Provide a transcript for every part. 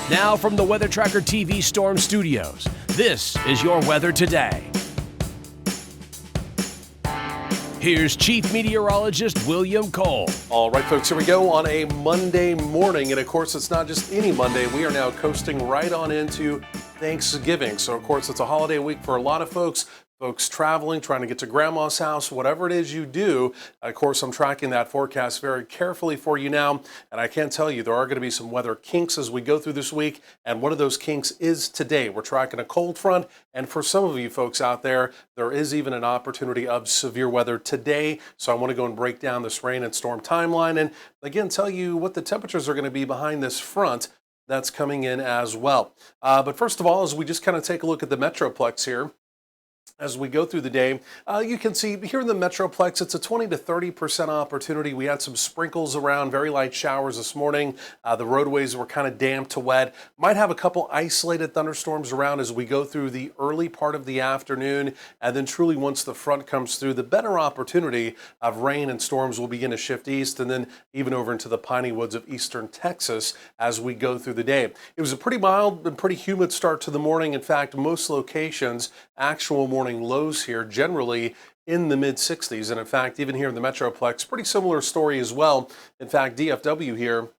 Now from the Weather Tracker TV Storm Studios, this is your weather today. Here's Chief Meteorologist William Cole. All right, folks, here we go on a Monday morning. And of course, it's not just any Monday. We are now coasting right on into Thanksgiving. So, of course, it's a holiday week for a lot of folks traveling, trying to get to grandma's house, whatever it is you do. Of course, I'm tracking that forecast very carefully for you now. And I can tell you there are going to be some weather kinks as we go through this week. And one of those kinks is today. We're tracking a cold front. And for some of you folks out there, there is even an opportunity of severe weather today. So I want to go and break down this rain and storm timeline. And again, tell you what the temperatures are going to be behind this front that's coming in as well. But first of all, as we just kind of take a look at the Metroplex here, as we go through the day, you can see here in the Metroplex, it's a 20 to 30% opportunity. We had some sprinkles around, very light showers this morning. The roadways were kind of damp to wet. Might have a couple isolated thunderstorms around as we go through the early part of the afternoon. And then truly once the front comes through, the better opportunity of rain and storms will begin to shift east and then even over into the piney woods of eastern Texas as we go through the day. It was a pretty mild and pretty humid start to the morning. In fact, most locations, actual morning lows here generally in the mid 60s. And in fact, even here in the Metroplex, pretty similar story as well. In fact, DFW here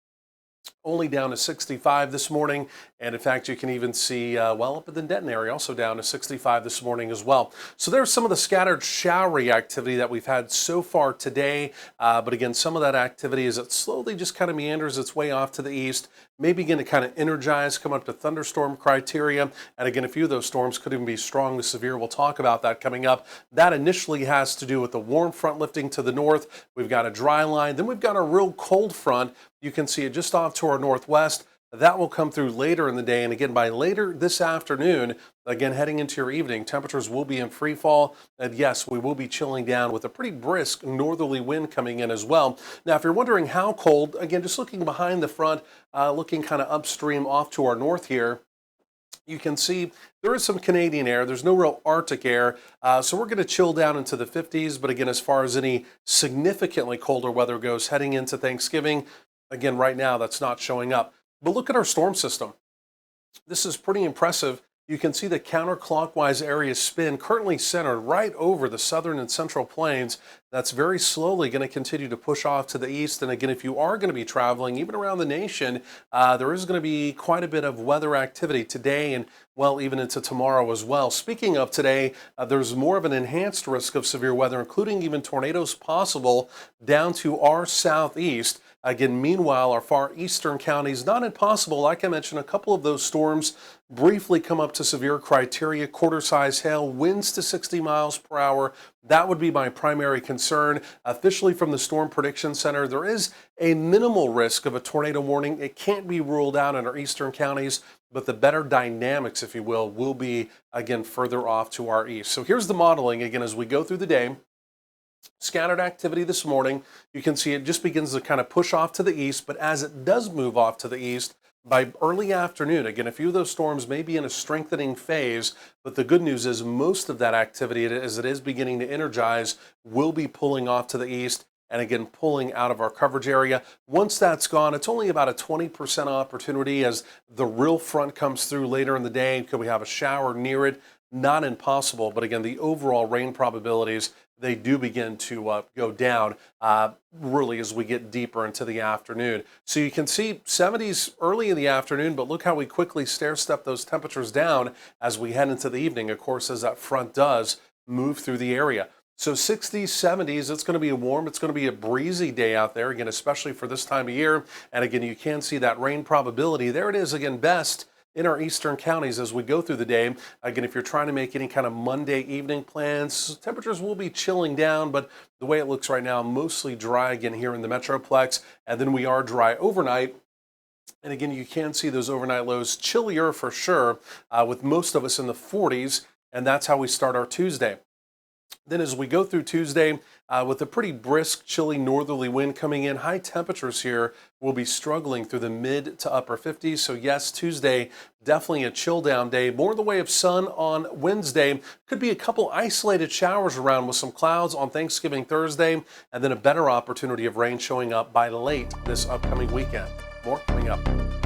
only down to 65 this morning. And in fact, you can even see, well, up in the Denton area, also down to 65 this morning as well. So there's some of the scattered showery activity that we've had so far today. But again, some of that activity as it slowly just kind of meanders its way off to the east, may begin to kind of energize, come up to thunderstorm criteria. And again, a few of those storms could even be strong to severe. We'll talk about that coming up. That initially has to do with the warm front lifting to the north. We've got a dry line. Then we've got a real cold front. You can see it just off to our northwest. That will come through later in the day. And again, by later this afternoon, again, heading into your evening, temperatures will be in free fall. And yes, we will be chilling down with a pretty brisk northerly wind coming in as well. Now, if you're wondering how cold, again, just looking behind the front, looking kind of upstream off to our north here, you can see there is some Canadian air. There's no real Arctic air. So we're going to chill down into the 50s. But again, as far as any significantly colder weather goes heading into Thanksgiving, again, right now, that's not showing up. But look at our storm system. This is pretty impressive. You can see the counterclockwise area spin currently centered right over the southern and central plains. That's very slowly going to continue to push off to the east. And again, if you are going to be traveling, even around the nation, there is going to be quite a bit of weather activity today and, well, even into tomorrow as well. Speaking of today, there's more of an enhanced risk of severe weather, including even tornadoes possible down to our southeast. Again, meanwhile, our far eastern counties, not impossible. Like I mentioned, a couple of those storms briefly come up to severe criteria, quarter-size hail, winds to 60 miles per hour. That would be my primary concern. Officially from the Storm Prediction Center, there is a minimal risk of a tornado warning. It can't be ruled out in our eastern counties, but the better dynamics, if you will be, again, further off to our east. So here's the modeling, again, as we go through the day. Scattered activity this morning. You can see it just begins to kind of push off to the east, but as it does move off to the east, by early afternoon, again, a few of those storms may be in a strengthening phase, but the good news is most of that activity, as it is beginning to energize, will be pulling off to the east and again, pulling out of our coverage area. Once that's gone, it's only about a 20% opportunity as the real front comes through later in the day. Could we have a shower near it? Not impossible, but again, the overall rain probabilities, they do begin to go down really as we get deeper into the afternoon. So you can see 70s early in the afternoon, but look how we quickly stair-step those temperatures down as we head into the evening, of course, as that front does move through the area. So 60s, 70s, it's going to be warm. It's going to be a breezy day out there, again, especially for this time of year. And again, you can see that rain probability. There it is, again, best in our eastern counties as we go through the day. Again, if you're trying to make any kind of Monday evening plans, temperatures will be chilling down, but the way it looks right now, mostly dry again here in the Metroplex. And then we are dry overnight. And again, you can see those overnight lows chillier for sure, with most of us in the 40s. And that's how we start our Tuesday. Then as we go through Tuesday, with a pretty brisk, chilly northerly wind coming in, high temperatures here will be struggling through the mid to upper 50s. So yes, Tuesday, definitely a chill down day. More in the way of sun on Wednesday. Could be a couple isolated showers around with some clouds on Thanksgiving Thursday, and then a better opportunity of rain showing up by late this upcoming weekend. More coming up.